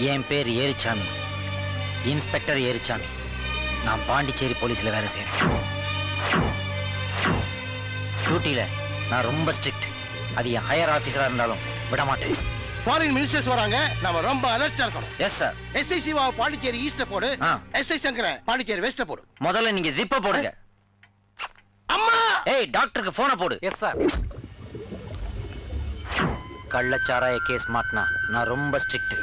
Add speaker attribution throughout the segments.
Speaker 1: என் பேர் ஏரிச்சாமி, இன்ஸ்பெக்டர் ஏரிச்சாமி. நான் பாண்டிச்சேரி போலீஸ்ல வேலை செய்யறேன். டியூட்டியில நான் ரொம்ப ஸ்ட்ரிக்ட். அது என் ஹையர் ஆபீசரா இருந்தாலும் விட மாட்டேன்.
Speaker 2: ஃபாரின் மினிஸ்டர்ஸ் வராங்க, நாம ரொம்ப அலர்ட்டா இருக்கணும்.
Speaker 1: Yes sir.
Speaker 2: SI Siva Pondicherry ஈஸ்ட்ல போடு, எஸ்ஐ சங்கர பாண்டிச்சேரி வெஸ்ட்ல போடு.
Speaker 1: முதல்ல நீங்க ஜிப்ப போடுங்க.
Speaker 2: அம்மா,
Speaker 1: ஏய் டாக்டருக்கு போனை போடு. Yes sir. கள்ளச்சாராய கேஸ் மாட்டினா நான் ரொம்ப ஸ்ட்ரிக்ட்.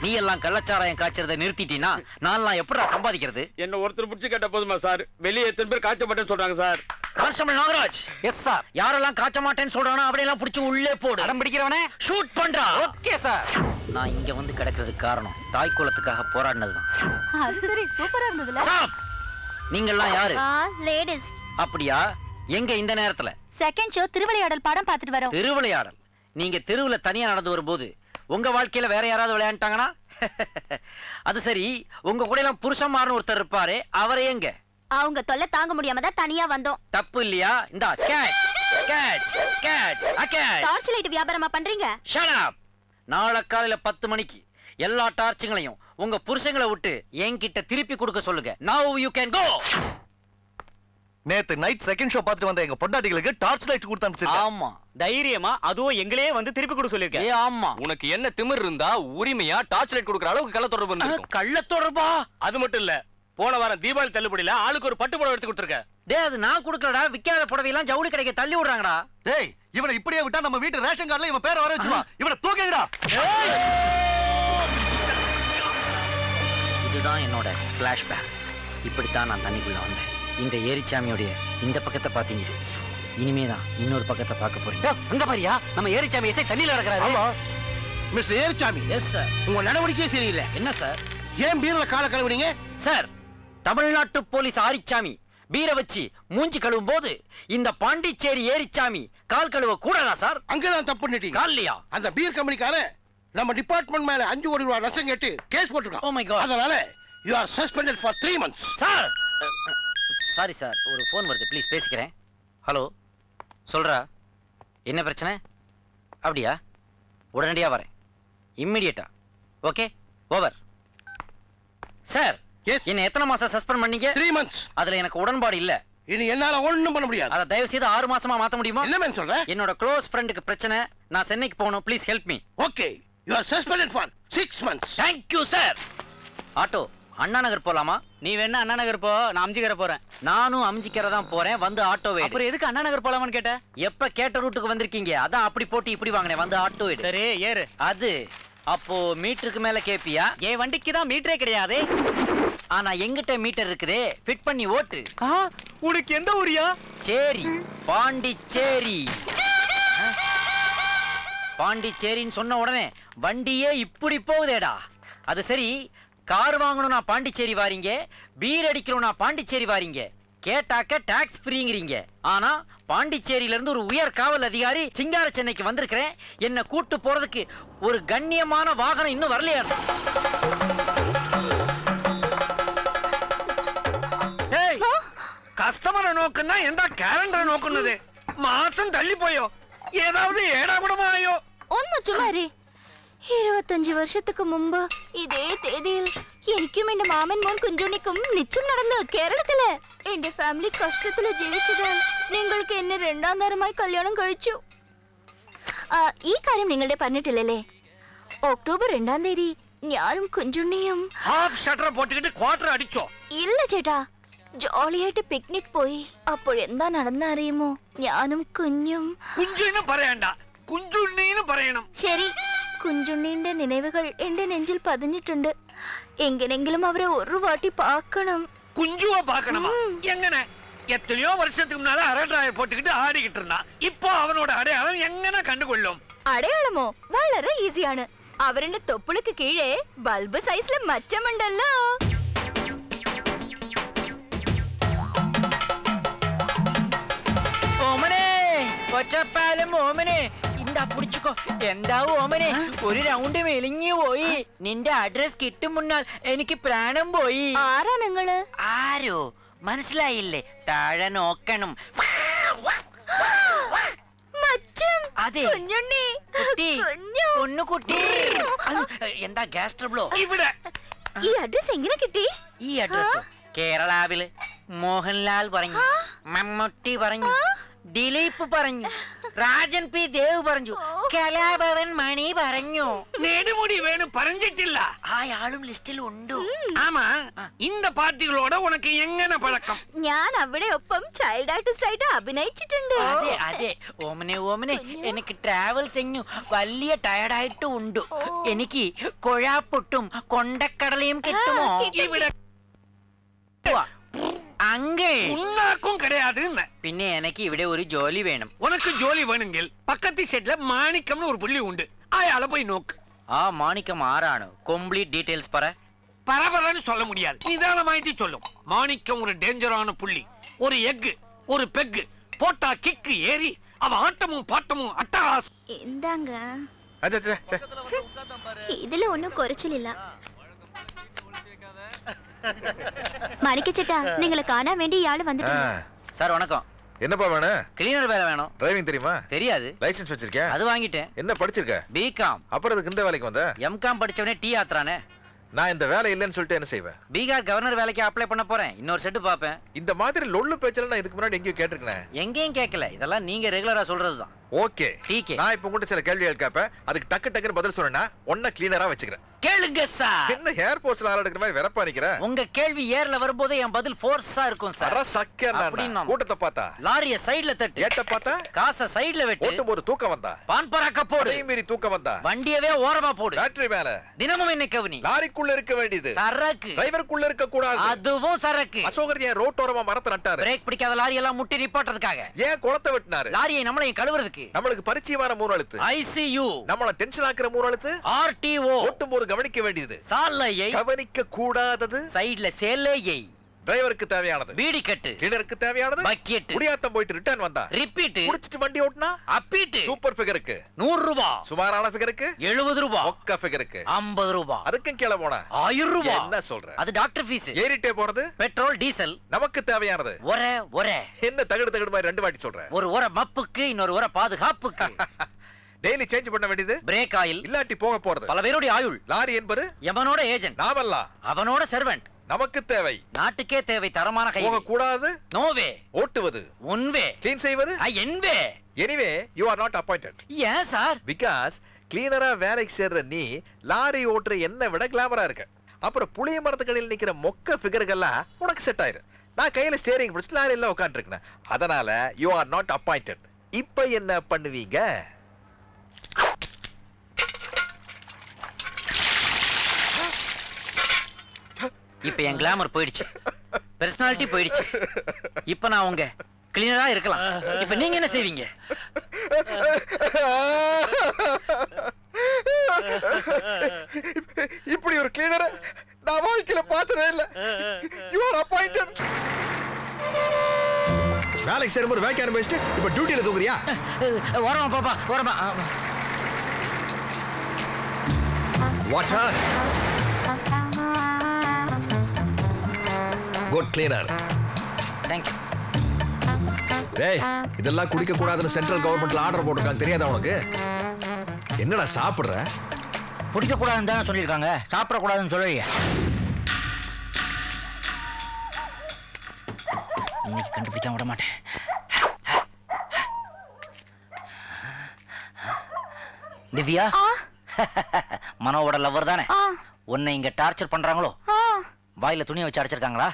Speaker 1: நீ எல்லாம் கள்ளச்சாராயம் காய்ச்சறதை நிறுத்திட்டீனா நான் எப்படா சம்பாதிக்கிறது?
Speaker 3: என்ன ஒருத்தர் பிடிச்சு கேட்ட போதுமா சார்? வெளியே எத்தனை பேர் காய்ச்சப்பட்டேன்னு சொல்றாங்க sir.
Speaker 1: Constable Nagaraj. Yes sir. யாரெல்லாம் காய்ச்ச மாட்டேன்னு சொல்றானோ அவரையெல்லாம் பிடிச்சு உள்ளே போடு. அடம் பிடிக்கிறவனே ஷூட் பண்றா. Okay sir. நான் இங்க வந்து கிடக்கிறதுக்கு காரணம் தாய் குலத்துக்காக போராடினதுதான்.
Speaker 4: அது சரி, சூப்பரா இருந்ததுல.
Speaker 1: ஸ்டாப். நீங்கெல்லாம் யாரு?
Speaker 4: லேடிஸ்.
Speaker 1: அப்படியா? எங்க இந்த நேரத்துல?
Speaker 4: செகண்ட் ஷோ திருவிளையாடல் படம் பார்த்துட்டு வரோம்.
Speaker 1: திருவிளையாடல்? நீங்க தெருவுல தனியா நடந்து வரும்போது உங்க வாழ்க்கையில வேற யாராவது விளையாண்டாங்கன்னா? அது சரி, உங்க கூட எல்லாம் புருஷன்மார்னு ஒருத்தர் இருப்பாரு, அவரை எங்க?
Speaker 4: அவங்க தொல்லை தாங்க முடியாம தான் தனியா வந்தோம்.
Speaker 1: தப்பு இல்லையா? இந்தா catch catch catch catch.
Speaker 4: Torch light வியாபாரமா பண்றீங்க?
Speaker 1: Shut up. நாளை காலையில 10 மணிக்கு எல்லா டார்ச்சுங்களையும் உங்க புருஷங்களை விட்டு என்கிட்ட திருப்பி கொடுக்க சொல்லுங்க. நவ யூ கேன் கோ.
Speaker 5: நேத்து நைட் செகண்ட் ஷோ பார்த்துட்டு வந்த எங்க பொண்டாட்டிகளுக்கு டார்ச் லைட் கொடுத்து அனுப்பிச்சிருக்கேன்.
Speaker 1: ஆமா.
Speaker 6: தைரியமா அதுவும் எங்களே வந்து திருப்பி கொடு சொல்லிருக்கேன்.
Speaker 1: ஏ ஆமா.
Speaker 7: உனக்கு என்ன திமிர் இருந்தா உரிமையா டார்ச் லைட் கொடுக்குற அளவுக்கு கள்ள தொடர்பு இருந்திருக்கும்.
Speaker 1: கள்ள தொடர்பா?
Speaker 3: அது மட்டும் இல்ல, போன வாரம் தீபாவளி தள்ளுபடியில ஆளுக்கு ஒரு பட்டு புடவை எடுத்து கொடுத்துருக்க.
Speaker 1: டேய் அது நான் கொடுக்கலடா, விக்காத புடவையெல்லாம் ஜவுளி கடைக்கு தள்ளி விடுறாங்கடா.
Speaker 5: டேய் இவனை இப்படியே விட்டா நம்ம வீட்டு ரேஷன் கார்டுல இவன் பேரை வர வச்சுவா. இவனை தூக்குங்கடா.
Speaker 1: இதுதான் என்னோட ஸ்பிளாஷ் பேக். இப்படித்தான் நான் தண்ணிக்குள்ள வந்தேன். இந்த ஏரிச்சாமியோடைய இந்த பக்கத்தை பாத்தீங்க, இனிமேதான் இன்னொரு பக்கத்தை பார்க்க போறீங்க. அங்க பாரியா, நம்ம ஏரிச்சாமி எஸ்ஐ தண்ணியில நடக்கிறாரு.
Speaker 2: ஆமா மிஸ்டர் ஏரிச்சாமி.
Speaker 1: Yes sir.
Speaker 2: உங்க நடவடிக்கையே சரியில்லை.
Speaker 1: என்ன சார்?
Speaker 2: ஏன் பீர்ல கால கழுவுனீங்க?
Speaker 1: சார், தமிழ்நாட்டு போலீஸ் ஆரிச்சாமி பீரை வச்சு மூஞ்சி கழுவும் போது இந்த பாண்டிச்சேரி ஏரிச்சாமி கால் கழுவ கூடாதா சார்?
Speaker 2: அங்கதான் தப்பு பண்ணிட்டீங்க.
Speaker 1: கால்லையா?
Speaker 2: அந்த பீர் கம்பெனிக்கார நம்ம டிபார்ட்மெண்ட் மேல 5 கோடி ரூபாய் நஷ்டம் கேட்டு கேஸ் போட்டுருக்கான்.
Speaker 1: Oh my God.
Speaker 2: அதனால you are suspended for 3 months.
Speaker 1: Sir sorry sir, ஒரு ஃபோன் வருது, ப்ளீஸ் பேசிக்கிறேன். ஹலோ சொல்றா, என்ன பிரச்சனை? அப்படியா? உடனடியாக வரேன், இம்மிடியட்டா. Okay over. சார் என்ன எத்தனை மாசம் சஸ்பெண்ட் பண்ணீங்க?
Speaker 2: 3 months.
Speaker 1: அதுல எனக்கு உடன்பாடு இல்ல.
Speaker 2: இனி என்னால ஒண்ணும் பண்ண முடியாது.
Speaker 1: அத தயவு செய்து 6 மாசமா மாத்த முடியுமா?
Speaker 2: என்ன மேன் சொல்ற?
Speaker 1: என்னோட க்ளோஸ் ஃப்ரெண்டுக்கு பிரச்சனை, நான் சென்னைக்கு போகணும், please help me.
Speaker 2: Okay, you are suspended for 6 months.
Speaker 1: Thank you sir. Auto Anna Nagar போலாமா?
Speaker 6: நீ வேணா அண்ணா நகர் போ, நான் அம்ஜிக்கர போறேன்.
Speaker 1: நானும் அம்ஜிக்கரை தான் போறேன், வந்து ஆட்டோ வேடு.
Speaker 6: அப்புறம் எதுக்கு அண்ணா நகர் போலாமான்னு கேட்ட?
Speaker 1: எப்ப கேட்ட ரூட்டுக்கு வந்திருக்கீங்க, அதான் அப்படி போட்டு இப்படி வாங்கினேன், வந்து ஆட்டோ வேடு.
Speaker 6: சரி ஏறு.
Speaker 1: அது அப்போ மீட்டருக்கு மேல கேப்பியா?
Speaker 6: என் வண்டிக்கு தான் மீட்டரே கிடையாது.
Speaker 1: ஆனா எங்கிட்ட மீட்டர் இருக்குதே, ஃபிட் பண்ணி ஓட்டு.
Speaker 6: உனக்கு எந்த ஊரியா?
Speaker 1: சேரி, பாண்டிச்சேரி. பாண்டிச்சேரின்னு சொன்ன உடனே வண்டியே இப்படி போகுதேடா. அது சரி, கார் வாங்கணும்னா பாண்டிச்சேரி வாரீங்க, பீர் அடிக்கணும்னா பாண்டிச்சேரி வாரீங்க, கேட்டாக்க டாக்ஸ் ஃப்ரீங்கிறீங்க. ஆனா பாண்டிச்சேரியில இருந்து ஒரு உயர் காவல் அதிகாரி சிங்கார சென்னைக்கு வந்திருக்கிறேன், என்ன கூட்டு போறதுக்கு ஒரு கண்ணியமான வாகனம் இன்னும் வரலையா?
Speaker 3: கஸ்டமரை நோக்குன்னா எந்த கேலண்டரை நோக்குனது? மாசம் தள்ளி போயோ, ஏதாவது ஏடா கூடமா ஆயோ?
Speaker 4: ഒന്ന് ചുമ്മാരി. 25 വർഷத்துக்கு മുമ്പ് ഇതേ തീയതിയിൽ എനിക്കും എന്റെ മാമൻ മോൻ കുഞ്ചുണ്ണിക്കും നിശ്ചയം നടന്നു കേരളത്തില്. എന്റെ ഫാമിലി കഷ്ടത്തില് ജീവിച്ചതാൽ നിങ്ങൾക്ക് എന്നെ രണ്ടാം തരമായി കല്യാണം കഴിച്ചു. ഈ കാര്യം നിങ്ങളുടെ പറഞ്ഞിട്ടില്ലല്ലേ? ഒക്ടോബർ 2-ാം തീയതി ഞാനും കുഞ്ചുണ്ണിയും
Speaker 3: ഹാഫ് ഷട്ടർ പോട്ടിട്ട് ക്വാർട്ടർ അടിച്ചോ?
Speaker 4: ഇല്ല ചേട്ടാ, ജോളിയായിട്ട് പിക്നിക് പോയി. അപ്പോഴെന്താ നടന്ന അറിയുമോ? ഞാനും കുഞ്ഞും.
Speaker 3: കുഞ്ചുന്ന് പറയണ്ട, കുഞ്ചുണ്ണീന്ന് പറയണം.
Speaker 4: ശരി, കുഞ്ചുണ്ണീന്റെ നിனைவுകൾ എന്റെ നെഞ്ചിൽ പതിഞ്ഞിട്ടുണ്ട്. എങ്ങനെങ്കിലും അവരെ ഒരു വാട്ടി പാക്കണം.
Speaker 3: കുഞ്ചുവ പാക്കണമാ? എങ്ങനെ? എത്രയോ വർഷத்துக்கு முன்னால அரட்ராயர் போட்டுக்கிட்டு ஆடிக்கிட்டு இருந்தா, இப்போ அவனோட அடையாளம் எങ്ങനെ கண்டுകൊള്ളും?
Speaker 4: അടയാളമോ? വളരെ ഈസിയാണ്. അവരുടെ തൊപ്പിൾക്ക് കീഴേ ബൾബ് സൈസിലെ മച്ചമുണ്ടല്ലോ.
Speaker 1: ഓമനെ, കൊച്ചപ്പാലും ഓമനെ, ഇണ്ടാ പിടിച്ചുക്കോ. എന്താ ഓമനെ, ഒരു റൗണ്ട് മെലിഞ്ഞു പോയി. നിന്റെ അഡ്രസ് കിട്ടും മുന്നാൽ എനിക്ക് പ്രാണം പോയി.
Speaker 4: ആരാ നിങ്ങള്?
Speaker 1: ആരോ മനസ്സിലായില്ലേ? താഴെ നോക്കണം. അതെ
Speaker 4: കുഞ്ഞുണ്ണി
Speaker 1: കുട്ടി
Speaker 4: കുഞ്ഞു
Speaker 1: പൊന്നുകുട്ടി എന്താ ഗ്യാസ് ട്രബിളോ
Speaker 3: ഇവിടെ
Speaker 4: ഈ അഡ്രസ് എങ്ങനെ കിട്ടി
Speaker 1: ഈ അഡ്രസ് കേരളാവില് മോഹൻലാൽ പറഞ്ഞു മമ്മൂട്ടി പറഞ്ഞു ദിലീപ് പറഞ്ഞു രാജൻ പി ദേവ് പറഞ്ഞു കലാഭവൻ മണി പറഞ്ഞു
Speaker 3: நெடுமுடி வேணும் பறஞ்சிட்டில்ல
Speaker 1: അയാളും ലിസ്റ്റിൽ ഉണ്ട്
Speaker 3: ஆமா இந்த பார்ட்டிகளோட உனக்கு எங்கன பழக்கம்
Speaker 4: ഞാൻ അവിടെ ഒപ്പം ചൈൽഡ് ആർട്ടിസ്റ്റ് ആയിട്ട് അഭിനയിച്ചിട്ടുണ്ട്
Speaker 1: അതെ അതെ ഓമനെ ഓമനെ എനിക്ക് ട്രാവൽ ചെയ്ഞ്ഞു വലിയ ടയർഡായിട്ട് ഉണ്ട് എനിക്ക് കൊഴാപ്പൊട്ടും കൊണ്ടക്കടലയും കിട്ടുമോ
Speaker 3: ഇവിടെ
Speaker 1: അങ്കിൾ
Speaker 3: உன்னாக்கும் கிடையாது
Speaker 1: പിന്നെ എനിക്ക് ഇവിടെ ഒരു ജോലി വേണം
Speaker 3: உனக்கு ஜோலி வேணுங்கில் பக்கத்து செட்ல மாணிக்கம்னு ஒரு புள்ளி உண்டு அயால போய் நோக்கு
Speaker 1: ആ മാണിക്കം ആരാണ് കംപ്ലീറ്റ് ഡീറ്റെയിൽസ് പറ
Speaker 3: பரபரன்னு சொல்ல முடியாது நிதானமாயிட்டு சொல்லும் மாணிக்கம் ஒரு டேஞ்சரான புள்ளி ஒரு எக் ஒரு பெக் போட்டா கிக்கு ஏறி அவ ஆட்டமும் பாட்டமும் அட்டகாசம்
Speaker 4: എന്താങ്ക
Speaker 5: அச்சே, அச்சே, அச்சே.
Speaker 4: ഇതില് ഒന്നും കുറച്ചിലില്ല മണിക്കച്ചേട്ടാ നിങ്ങളെ കാണാൻ വേണ്ടി ഇയാള്
Speaker 5: ஆ,
Speaker 4: വന്നിട്ടുണ്ട്
Speaker 1: சார் வணக்கம்
Speaker 5: என்னப்பா வேணும்?
Speaker 1: கிளீனர் வேலை வேணும்
Speaker 5: டிரைவிங் தெரியுமா?
Speaker 1: தெரியாது
Speaker 5: லைசென்ஸ் வச்சிருக்கேன்.
Speaker 1: அது வாங்கிட்டேன்
Speaker 5: என்ன படிச்சிருக்க?
Speaker 1: பிகாம்
Speaker 5: அப்புறம் இதுக்கு இந்த வேலைக்கு வந்த?
Speaker 1: எம்காம் படிச்சவனே டீ ஆத்துறானே
Speaker 5: நான் இந்த வேலை இல்லைன்னு சொல்லிட்டு என்ன செய்வேன்?
Speaker 1: பீகார் கவர்னர் வேலைக்கு அப்ளை பண்ண போறேன் இன்னொரு செட்டு பாப்பேன்
Speaker 5: இந்த மாதிரி லொள்ளு பேச்சல நான் இதுக்கு முன்னாடி எங்கேயோ கேட்டிருக்கேன்.
Speaker 1: எங்கேயும் கேட்கல இதெல்லாம் நீங்க ரெகுலரா சொல்றதுதான்
Speaker 5: ஓகே.
Speaker 1: டீக்கே
Speaker 5: நான் இப்ப உங்ககிட்ட சில கேள்விகள் கேட்பேன். அதுக்கு டக்கு டக்குன்னு பதில் சொன்னா ஒன்ன கிளீனரா வச்சுக்கிறேன்.
Speaker 1: கேளுங்க சார்
Speaker 5: என்ன ஏர் போர்ஸ்ல ஆள் எடுக்கிற மாதிரி வெறப்பா நிக்கிற?
Speaker 1: உங்க கேள்வி ஏர்ல வரும்போது என் பதில் ஃபோர்ஸா இருக்கும் சார்
Speaker 5: அட சக்கேன்னா
Speaker 1: அப்படின்னா.
Speaker 5: கூட்டத்தை பார்த்தா
Speaker 1: லாரிய சைடுல தட்டு
Speaker 5: ஏட்ட பார்த்தா
Speaker 1: காசை சைடுல வெட்டு
Speaker 5: ஓட்டும் போது தூக்கம் வந்தா
Speaker 1: பான் பராக்க போடு
Speaker 5: அதையும் மீறி தூக்கம் வந்தா
Speaker 1: வண்டியவே ஓரமா போடு
Speaker 5: பேட்டரி மேல
Speaker 1: தினமும் என்ன கவனி
Speaker 5: லாரிக்குள்ள இருக்க வேண்டியது
Speaker 1: சரக்கு
Speaker 5: டிரைவருக்குள்ள இருக்க கூடாது.
Speaker 1: அதுவும் சரக்கு
Speaker 5: அசோகர் ஏன் ரோட்டோரமா மரத்தை நட்டாரு?
Speaker 1: பிரேக் பிடிக்காத லாரி எல்லாம் முட்டி நிப்பாட்டுறதுக்காக
Speaker 5: ஏன் குளத்தை வெட்டினாரு?
Speaker 1: லாரியை நம்மளையும் கழுவுறதுக்கு
Speaker 5: நம்மளுக்கு பரிச்சயமான மூணு எழுத்து.
Speaker 1: ஐசியூ
Speaker 5: நம்மள டென்ஷன் ஆக்குற மூணு எழுத்து.
Speaker 1: ஆர்டிஓ
Speaker 5: ஓட்டும் போது கவனிக்க வேண்டியது.
Speaker 1: சாலையை
Speaker 5: கவனிக்க கூடாதது.
Speaker 1: சைடுல சேலையை
Speaker 5: டிரைவருக்கு தேவையானது.
Speaker 1: பீடி கட்டு
Speaker 5: கிளீனருக்கு தேவையானது.
Speaker 1: பக்கெட்
Speaker 5: குடியாத்தம் போயிட்டு ரிட்டர்ன் வந்தா
Speaker 1: ரிப்பீட்
Speaker 5: குடிச்சிட்டு வண்டி ஓட்டுனா
Speaker 1: அப்பீட்டு
Speaker 5: சூப்பர் ஃபிகருக்கு.
Speaker 1: 100 ரூபாய்
Speaker 5: சுமாரான ஃபிகருக்கு
Speaker 1: 70 ரூபாய்
Speaker 5: ஒக்க ஃபிகருக்கு
Speaker 1: 50 ரூபாய்
Speaker 5: அதுக்கும் கீழே போனா
Speaker 1: 1000 ரூபாய்
Speaker 5: என்ன சொல்ற?
Speaker 1: அது டாக்டர் ஃபீஸ்
Speaker 5: ஏறிட்டே போறது
Speaker 1: பெட்ரோல் டீசல்
Speaker 5: நமக்கு தேவையானது.
Speaker 1: ஒரே
Speaker 5: என்ன தகடு தகடு மாதிரி ரெண்டு வாட்டி சொல்ற?
Speaker 1: ஒரு மப்புக்கு இன்னொரு பாதுகாப்புக்கு
Speaker 5: டெய்லி சேஞ்ச் பண்ண வேண்டியது.
Speaker 1: பிரேக் ஆயில்
Speaker 5: இல்லாட்டி போக போறது.
Speaker 1: பல பேருடைய ஆயுள்
Speaker 5: லாரி என்பது
Speaker 1: எவனோட ஏஜென்ட்
Speaker 5: நாமெல்லாம்
Speaker 1: அவனோட செர்வெண்ட்
Speaker 5: நமக்கு தேவை.
Speaker 1: நாட்டுக்கே தேவை தரமான கை
Speaker 5: போக கூடாது.
Speaker 1: நோவே
Speaker 5: ஓட்டுவது
Speaker 1: ஒன்வே
Speaker 5: க்ளீன் செய்வது.
Speaker 1: Envoy
Speaker 5: anyway you are not appointed.
Speaker 1: ஏன் சார்
Speaker 5: பிகாஸ் கிளீனரா வேலைக்கு சேர்ற நீ லாரி ஓட்டுற என்ன விட கிளாமரா இருக்க. அப்புறம் புளிய மரத்துக்கடியில் நிக்கிற மொக்க ஃபிகர்கள்லாம் உனக்கு செட் ஆயிரு. நான் கையில ஸ்டேரிங் பிடிச்சு லாரியில உட்காந்துருக்கேன். அதனால யூ ஆர் நாட் அப்பாயிண்டட். இப்ப என்ன பண்ணுவீங்க?
Speaker 1: இப்ப என் கிளாமர் போயிடுச்சு பெர்சனாலிட்டி போயிடுச்சு இப்ப நான் உங்க கிளீனரா இருக்கலாம் இப்ப நீங்க என்ன செய்வீங்க
Speaker 5: இப்படி ஒரு கிளீனரை நான் வாழ்க்கையில பார்த்ததே இல்ல. You are appointed. வேலைக்கு சேரும்போது வேலைக்கு ஆரம்பிச்சுட்டு இப்ப டியூட்டியில தூங்குறியா?
Speaker 1: ஓரமா பாப்பா ஓரமா
Speaker 5: வாட்டர் குட் கிளீனர்.
Speaker 1: தேங்க்யூ
Speaker 5: டேய் இதெல்லாம் குடிக்க கூடாதுன்னு சென்ட்ரல் கவர்மெண்ட்ல ஆர்டர் போட்டிருக்காங்க தெரியாதா உனக்கு? என்னடா சாப்பிடுற?
Speaker 1: குடிக்க கூடாதுன்னு தானே சொல்லியிருக்காங்க சாப்பிட கூடாதுன்னு சொல்லலையே இன்னைக்கு கண்டுபிடிக்க விட மாட்டேன் திவ்யா மனோவோட லவ்வர் தானே உன்னை இங்க டார்ச்சர் பண்றாங்களோ வாயில துணியை வச்சு அடைச்சிருக்காங்களா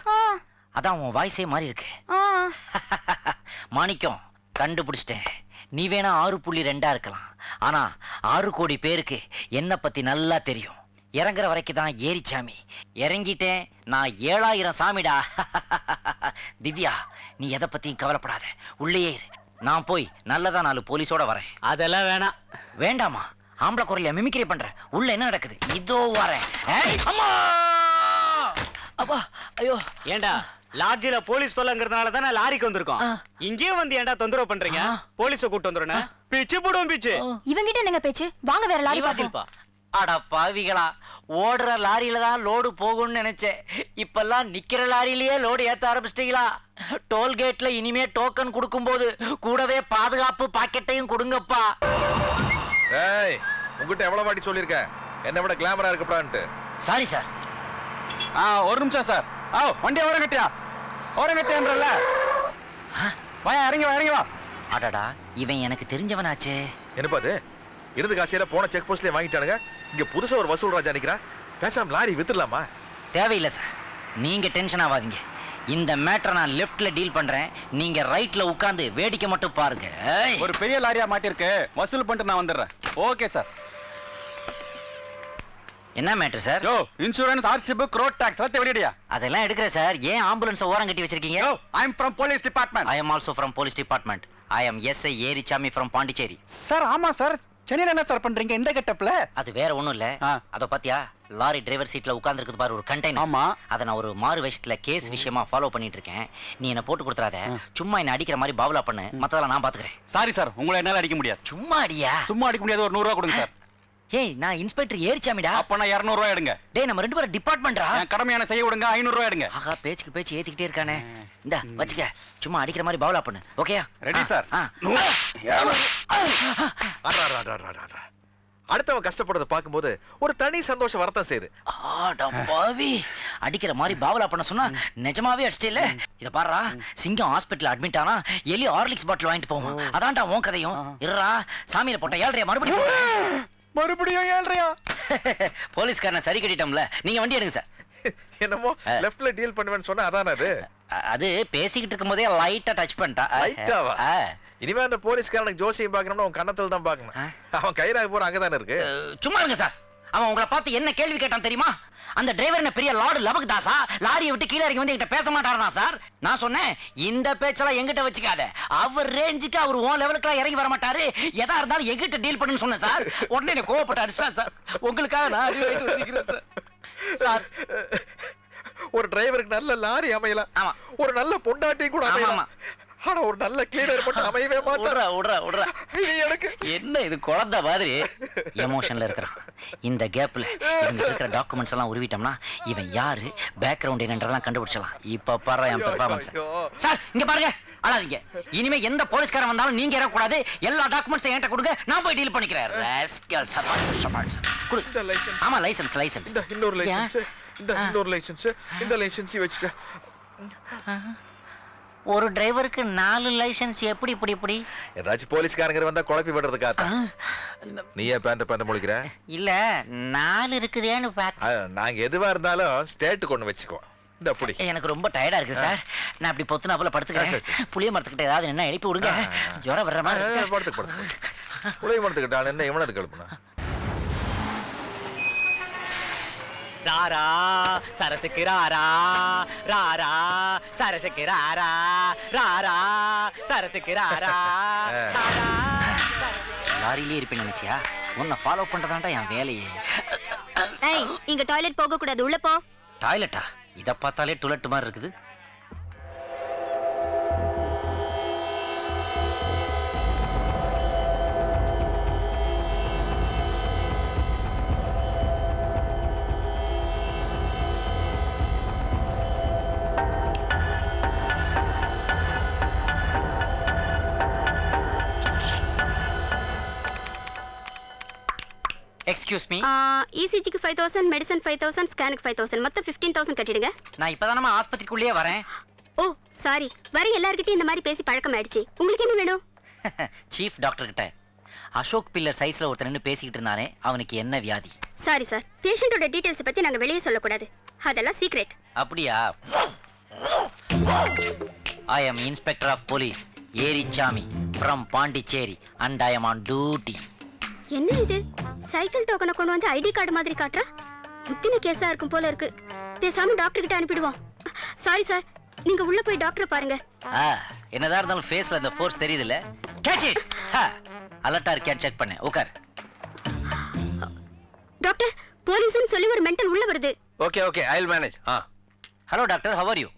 Speaker 1: அதான் உன் வாய்ஸே மாறி இருக்கு மாணிக்கம் கண்டுபிடிச்சிட்டேன் நீ வேணா 6.2 இருக்கலாம் ஆனா 6 கோடி பேருக்கு என்ன பத்தி நல்லா தெரியும் இறங்குற வரைக்கும் தான் ஏரிச்சாமி இறங்கிட்டேன் நான் 7000 சாமிடா திவ்யா நீ எதை பத்தியும் கவலைப்படாத உள்ளே இரு நான் போய் நல்லதா 4 போலீஸோட வரேன்
Speaker 6: அதெல்லாம் வேணாம்
Speaker 1: வேண்டாமா ஆம்பளை குரல்ல மிமிக்ரி பண்ற உள்ள என்ன நடக்குது இதோ வரேன் ஏய், அம்மா அப்பா ஐயோ
Speaker 6: ஏண்டா லாட்ஜில போலீஸ் தொல்லைங்கிறதுனால தானே லாரிக்கு வந்திருக்கோம் இங்கேயும் வந்து ஏன்டா தொந்தரவு பண்றீங்க போலீஸ கூட்டு வந்துறேன் பிச்சு போடுவோம் பிச்சு
Speaker 4: இவங்கிட்ட என்னங்க பேச்சு வாங்க வேற லாரி பாப்போம்
Speaker 6: வாதில்பா
Speaker 1: அட பாவிகளா, ஓடுற லாரியில தான் லோடு போகும்னு நினைச்சேன். இப்பெல்லாம் நிக்கிற லாரியிலேயே லோடு ஏத்த ஆரம்பிச்சிட்டீங்களா? டோல்கேட்ல இனிமே டோக்கன் கொடுக்கும்போது கூடவே பாதுகாப்பு பாக்கெட்டையும் கொடுங்கப்பா.
Speaker 5: ஏய், உங்ககிட்ட எவ்வளவு வாட்டி சொல்லியிருக்கேன் என்ன விட கிளாமரா இருக்கப்பான்ட்டு.
Speaker 1: Sorry sir.
Speaker 6: ஒரு நிமிஷம் சார். வண்டியை ஓரம் கட்டியா, ஓரம் கட்டியான்றல. வா, இறங்கி வா, இறங்கி வா.
Speaker 1: அடடா, இவன் எனக்கு தெரிஞ்சவனாச்சே.
Speaker 5: என்னப்பா அது? இருந்து காசியில போன செக் போஸ்ட்லயே வாங்கிட்டானுங்க. இங்க புதுசா ஒரு வசூல் ராஜா நிக்கிறா. பேசாம லாரி வித்துடலாமா?
Speaker 1: தேவையில்லை சார், நீங்க டென்ஷன் ஆகாதீங்க. இந்த மேட்டரை நான் லெஃப்ட்ல டீல் பண்றேன், நீங்க ரைட்ல உட்கார்ந்து வேடிக்கை மட்டும் பாருங்க. ஏய்.
Speaker 6: ஒரு பெரிய லாரியா மாட்டிருக்கு, வசூல் பண்ணிட்டு நான் வந்துடுறேன். Okay sir.
Speaker 1: என்ன மேட்டர் சார்?
Speaker 6: யோ, insurance, RC book, road tax எல்லாம் வெளியிடியா?
Speaker 1: அதெல்லாம் எடுக்கிறேன் சார். ஏன் ஆம்புலன்ஸ் ஓரம் கட்டி வச்சிருக்கீங்க?
Speaker 6: யோ, I am from police department.
Speaker 1: I am also from police department. I am SI Erisami from பாண்டிச்சேரி.
Speaker 6: சார், ஆமா சார். சென்னையில என்ன சார் பண்றீங்க இந்த கெட்டப்ல?
Speaker 1: அது வேற ஒண்ணும் இல்ல. அத பாத்தியா, லாரி டிரைவர் சீட்ல உட்கார்ந்து இருக்குது பாரு ஒரு கண்டெய்னர்.
Speaker 6: ஆமா.
Speaker 1: அத நான் ஒரு மாறு வேஷத்துல கேஸ் விஷயமா ஃபாலோ பண்ணிட்டு இருக்கேன். நீ என்ன போட்டு கொடுத்துறாத. சும்மா என்ன அடிக்கிற மாதிரி பாவலா பண்ணு, மத்ததெல்லாம் நான் பாத்துக்கிறேன்.
Speaker 6: சாரி சார், உங்களை என்னால அடிக்க முடியாது.
Speaker 1: சும்மா அடியா?
Speaker 6: சும்மா அடிக்க முடியாது. ஒரு 100 ரூபாய் கொடுங்க சார்.
Speaker 1: ஏய், நான் இன்ஸ்பெக்டர் ஏரிச்சாமிடா.
Speaker 6: அப்ப நான் 200 ரூபாய் எடுங்க.
Speaker 1: டேய், நம்ம ரெண்டு பேரும் டிபார்ட்மெண்ட்ரா.
Speaker 6: என் கடமையான செய்ய விடுங்க. 500 ரூபாய் எடுங்க.
Speaker 1: ஆகா, பேச்சுக்கு பேச்சு ஏத்திக்கிட்டே இருக்கானே. இந்தா வச்சுக்க, சும்மா அடிக்கிற மாதிரி பாவலா பண்ணு. ஓகேயா?
Speaker 6: Ready sir.
Speaker 5: அடுத்தவன் கஷ்டப்படுறத பாக்கும்போது ஒரு தனி சந்தோஷம் வரத்தான் செய்யுது.
Speaker 1: பாவி, அடிக்கிற மாதிரி பாவலா பண்ண சொன்னா நிஜமாவே அடிச்சிட்டே. இத பாருடா, சிங்கம் ஹாஸ்பிடல் அட்மிட் ஆனா எலி ஹார்லிக்ஸ் பாட்டில் வாங்கிட்டு போவோம். அதான்டா உன் கதையும். இருடா, சாமியில போட்ட 7.5
Speaker 6: மறுபடியும் 7.5.
Speaker 1: போலீஸ்காரனை சரி கட்டிட்டோம்ல, நீங்க வண்டி எடுங்க சார்.
Speaker 5: என்னமோ லெஃப்ட்ல டீல் பண்ணுவேன்னு சொன்னா அதானே அது?
Speaker 1: அது பேசிக்கிட்டு இருக்கும் போதே லைட்டா டச் பண்ணிட்டா.
Speaker 5: லைட்டாவா? இனிமே அந்த போலீஸ்காரனுக்கு ஜோசியம் பார்க்கணும்னா உன் கன்னத்துல தான் பார்க்கணும். அவன் கைராக போற அங்கதானே இருக்கு.
Speaker 1: சும்மா இருங்க சார். அவன் உங்களை பார்த்து என்ன கேள்வி கேட்டான் தெரியுமா? அந்த டிரைவர் பெரிய லார்டு லபக் தாசா, லாரியை விட்டு கீழே இறங்கி வந்து என்கிட்ட பேச மாட்டாரா சார்? நான் சொன்னேன், இந்த பேச்செல்லாம் எங்கிட்ட வச்சுக்காத. அவர் ரேஞ்சுக்கு அவர் ஓ லெவலுக்குலாம் இறங்கி வர மாட்டாரு. எதா இருந்தாலும் எங்கிட்ட டீல் பண்ணுன்னு சொன்னேன் சார். உடனே என்ன கோவப்பட்டு அடிச்சா சார். உங்களுக்காக நான் சார்.
Speaker 5: சார், ஒரு டிரைவருக்கு நல்ல லாரி அமையலாம்,
Speaker 1: ஆமா,
Speaker 5: ஒரு நல்ல பொண்டாட்டியும் கூட அமையலாம். ஆனா ஒரு நல்ல கிளீனர் மட்டும் அமையவே மாட்டாரா? எனக்கு
Speaker 1: என்ன இது குழந்தை மாதிரி எமோஷன்ல இருக்கிறான். இந்த கேப்ல இவங்க இருக்கிற டாக்குமெண்ட்ஸ் எல்லாம் உருவிட்டோம்னா இவன் யாரு, பேக்ரவுண்ட் என்னன்றதெல்லாம் கண்டுபிடிச்சலாம். இப்ப பாரு என் பெர்ஃபார்மன்ஸ். சார், இங்க பாருங்க, அழாதீங்க. இனிமே எந்த போலீஸ்காரன் வந்தாலும் நீங்க ஏறக்கூடாது. எல்லா டாக்குமெண்ட்ஸையும் என்கிட்ட கொடுங்க, நான் போய் டீல் பண்ணிக்கிறேன். ஆமா, லைசன்ஸ் லைசன்ஸ்.
Speaker 5: இந்த இன்னொரு லைசன்ஸ், இந்த இன்னொரு லைசன்ஸ், இந்த லைசன்ஸ் வச்சுக்க.
Speaker 1: ஒரு டிரைவருக்கு 4 லைசன்ஸ் எப்படி இப்படி?
Speaker 5: ஏதாச்சும் போலீஸ்காரங்க வந்தா குழப்பி விடுறதுக்காக. நீ ஏன் பேந்த முழிக்கிற?
Speaker 1: இல்ல, 4 இருக்குதேன்னு
Speaker 5: நாங்க எதுவா இருந்தாலும் ஸ்டேட்டுக்கு ஒண்ணு வச்சுக்கோ. இந்த அப்படி
Speaker 1: எனக்கு ரொம்ப டயர்டா இருக்கு சார். நான் அப்படி பொத்துனா போல படுத்துக்கிறேன். புளிய மரத்துக்கிட்ட ஏதாவது என்ன எழுப்பி விடுங்க. ஜுரம் வர்ற மாதிரி.
Speaker 5: படுத்து புளிய மரத்துக்கிட்ட என்ன இவனது கழுப்புனா?
Speaker 8: ராரா சரசுக்கு ராரா, ராரா சரசுக்கு ராரா, ராரா சரசுக்கு ராரா.
Speaker 1: லாரியிலே இருப்பேன்னு நினைச்சியா? உன்னை ஃபாலோ பண்றதாண்டா என் வேலையே.
Speaker 4: ஏய், இங்க டாய்லெட் போக கூடாது, உள்ள போ.
Speaker 1: டாய்லெட்டா? இத பார்த்தாலே டுலெட் மாதிரி இருக்குது. Excuse me.
Speaker 4: இசிஜிக்கு 5000, மெடிசன் 5000, ஸ்கேனுக்கு 5000, மொத்தம் 15000 கட்டிடுங்க.
Speaker 1: நான் இப்பதானமா ஆஸ்பத்திரிக்குள்ளேயே வரேன்.
Speaker 4: ஓ சாரி, வர எல்லார்கிட்டயும் இந்த மாதிரி பேசி பழக்கம் ஆயிடுச்சு. உங்களுக்கு என்ன வேணும்?
Speaker 1: சீஃப் டாக்டர் கிட்ட அசோக் பில்லர் சைஸ்ல ஒருத்தர் நின்னு பேசிக்கிட்டு இருந்தானே, அவனுக்கு என்ன வியாதி?
Speaker 4: சாரி சார், பேஷண்டோட டீடைல்ஸ் பத்தி நாங்க வெளியே சொல்லக்கூடாது. அதெல்லாம் சீக்ரெட்.
Speaker 1: அப்படியா? I am Inspector of Police Erichami from Pondicherry and I am on duty.
Speaker 4: என்ன இது? சைக்கிள் டோக்கனை கொண்டு வந்து ஐடி கார்டு மாதிரி காட்டுறா. முத்தின கேஸா இருக்கும் போல இருக்கு. பேசாம டாக்டர் கிட்ட அனுப்பிடுவோம். சாரி சார், நீங்க உள்ள போய் டாக்டர் பாருங்க.
Speaker 1: என்னதான் இருந்தாலும் ஃபேஸ்ல அந்த ஃபோர்ஸ் தெரியுதுல. Catch it. அலர்ட்டா இருக்கியான்னு செக் பண்ணு. உட்கார்.
Speaker 4: டாக்டர், போலீஸ்னு சொல்லி ஒரு மென்டல் உள்ள வருது.
Speaker 7: Okay, I will manage.
Speaker 1: Hello doctor, how are you?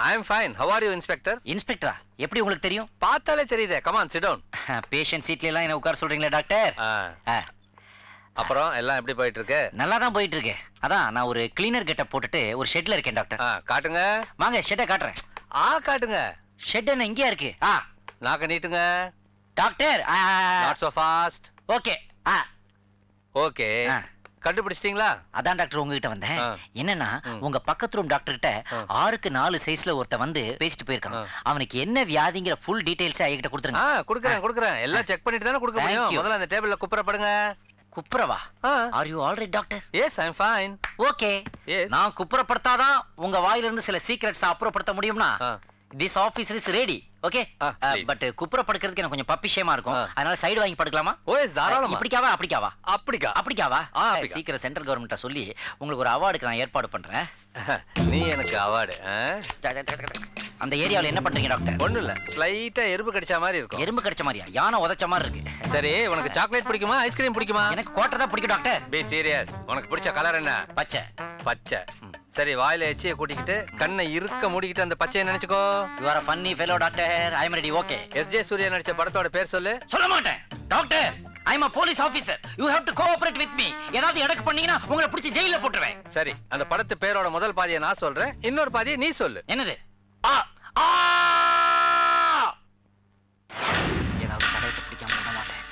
Speaker 7: I am fine. How are you, Inspector?
Speaker 1: இன்ஸ்பெக்டரா? எப்படி உங்களுக்கு தெரியும்?
Speaker 7: பார்த்தாலே தெரியுதே. Come on, sit down.
Speaker 1: Patient சீட்ல எல்லாம் என்ன உட்கார சொல்றீங்களா டாக்டர்?
Speaker 7: அப்புறம் எல்லாம் எப்படி போயிட்டு இருக்கு?
Speaker 1: நல்லா தான் போயிட்டு இருக்கு. அதான் நான் ஒரு கிளீனர் கெட்டப் போட்டுட்டு ஒரு ஷெட்ல இருக்கேன் டாக்டர்.
Speaker 7: காட்டுங்க.
Speaker 1: வாங்க ஷெட்டை காட்டுறேன்.
Speaker 7: காட்டுங்க.
Speaker 1: ஷெட் என்ன இங்கேயா இருக்கு?
Speaker 7: நாக்க நீட்டுங்க.
Speaker 1: Doctor
Speaker 7: not so fast.
Speaker 1: Okay.
Speaker 7: Okay. கண்டுபிடிச்சிட்டீங்களா?
Speaker 1: அதான் டாக்டர் உங்ககிட்ட வந்தேன். என்னன்னா உங்க பக்கத்து ரூம் டாக்டர் கிட்ட 6க்கு 4 சைஸ்ல ஒருத்த வந்து பேசிட்டு போயிருக்கான். அவனுக்கு என்ன வியாதிங்கிற ஃபுல் டீடைல்ஸ் என்கிட்ட கொடுத்துருங்க.
Speaker 7: குடுக்குறேன். எல்லாம் செக் பண்ணிட்டு தானே கொடுக்க
Speaker 1: Thank
Speaker 7: முடியும்.
Speaker 1: you.
Speaker 7: முதல்ல அந்த டேபிள்ல குப்புறப்படுங்க.
Speaker 1: குப்புறவா? Are you alright doctor?
Speaker 7: Yes, I am fine.
Speaker 1: Okay.
Speaker 7: Yes.
Speaker 1: நான் குப்புறப்படுத்தாதான் உங்க வாயில இருந்து சில சீக்ரெட்ஸ் அப்புறப்படுத்த முடியும்னா this officer is ready. Okay.
Speaker 7: please.
Speaker 1: But குப்புறப்படுக்கிறதுக்கு எனக்கு கொஞ்சம் பப்பிஷேமா இருக்கும். அதனால சைடு வாங்கி படுக்கலாமா?
Speaker 7: ஓஎஸ் தாராளமா.
Speaker 1: இப்படிக்காவா அப்படிக்காவா?
Speaker 7: அப்படிக்கா.
Speaker 1: அப்படிக்காவா?
Speaker 7: அப்படிக்கா.
Speaker 1: சீக்கிரம் சென்ட்ரல் கவர்மெண்ட்ட சொல்லி உங்களுக்கு ஒரு அவார்டுக்கு நான் ஏற்பாடு பண்றேன்.
Speaker 7: நீ எனக்கு அவார்டு.
Speaker 1: அந்த ஏரியாவுல என்ன பண்றீங்க டாக்டர்?
Speaker 7: ஒண்ணும் இல்ல, ஸ்லைட்டா எறும்பு கடிச்ச மாதிரி இருக்கும்.
Speaker 1: எறும்பு கடிச்ச மாதிரியா? யானை உதைச்ச மாதிரி இருக்கு.
Speaker 7: சரி, உனக்கு சாக்லேட் பிடிக்குமா ஐஸ்கிரீம் பிடிக்குமா?
Speaker 1: எனக்கு கோட்டை தான் பிடிக்கும் டாக்டர்.
Speaker 7: B serious. உனக்கு பிடிச்ச கலர் என்ன?
Speaker 1: பச்சை.
Speaker 7: பச்சை. சரி, வாயில எச்சியை கூட்டிக்கிட்டு கண்ணை இருக்க மூடிக்கிட்டு அந்த பச்சையை நினைச்சுக்கோ.
Speaker 1: You are a funny fellow doctor. I am ready. Okay.
Speaker 7: SJ Suryah நடிச்ச படத்தோட பேர் சொல்லு.
Speaker 1: சொல்ல மாட்டேன் doctor. I am a police officer. You have to cooperate with me. ஏதாவது எடக்கு பண்ணீங்கன்னா உங்களை பிடிச்சி ஜெயில போட்டுருவேன்.
Speaker 7: சரி, அந்த படத்து பேரோட முதல் பாதியை நான் சொல்றேன், இன்னொரு பாதியை நீ சொல்லு.
Speaker 1: என்னது? ஏதாவது தடயத்தை பிடிக்காம விட மாட்டேன்.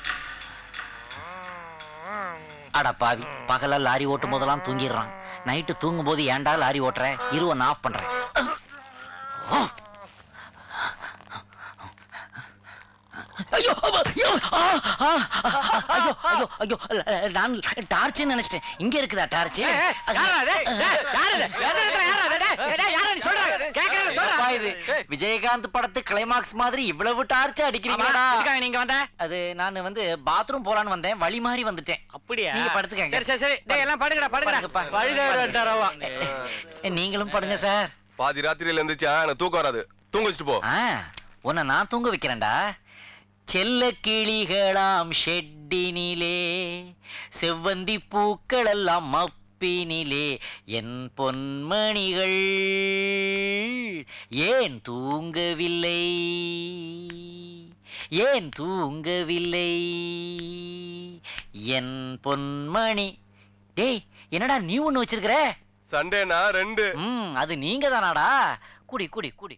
Speaker 1: அட பாவி, பகல லாரி ஓட்டும் போதெல்லாம் தூங்கிடுறான். நைட்டு தூங்கும் போது ஏன்டா லாரி ஓட்டுற? இரு ஒன்னு ஆஃப் பண்றேன். ஐயோ ஐயோ ஐயோ ஐயோ ஐயோ நான் டார்ச் நினைச்சிட்டேன். இங்க இருக்குதா டார்ச்? விஜயகாந்த் படத்து கிளைமாக்ஸ் மாதிரி இவ்வளவு டார்ச் அடிக்கிறீங்களா?
Speaker 8: நீங்க வந்த
Speaker 1: அது நான் வந்து பாத்ரூம் போலான்னு வந்தேன், வழி மாறி வந்துட்டேன்.
Speaker 8: அப்படியா?
Speaker 1: நீங்க படுத்துக்கங்க.
Speaker 8: சரி சரி சரி. டேய் எல்லாம் படுங்கடா
Speaker 1: படுங்கப்பா.
Speaker 8: படுங்கடா.
Speaker 1: நீங்களும் படுங்க சார்.
Speaker 9: பாதி ராத்திரியில இருந்துச்சா எனக்கு தூக்கம் வராது. தூங்க வச்சுட்டு போ.
Speaker 1: உன்னை நான் தூங்க வைக்கிறேன்டா. செல்ல கிளிகளாம் ஷெட்டினிலே செவ்வந்தி பூக்கள் எல்லாம் மப்பினிலே என் பொன்மணிகள் ஏன் தூங்கவில்லை? ஏன் தூங்கவில்லை என் பொன்மணி? டேய், என்னடா நீ ஒண்ணு வச்சிருக்கிற?
Speaker 9: சண்டேனா 2.
Speaker 1: அது நீங்க தானாடா? குடி குடி குடி.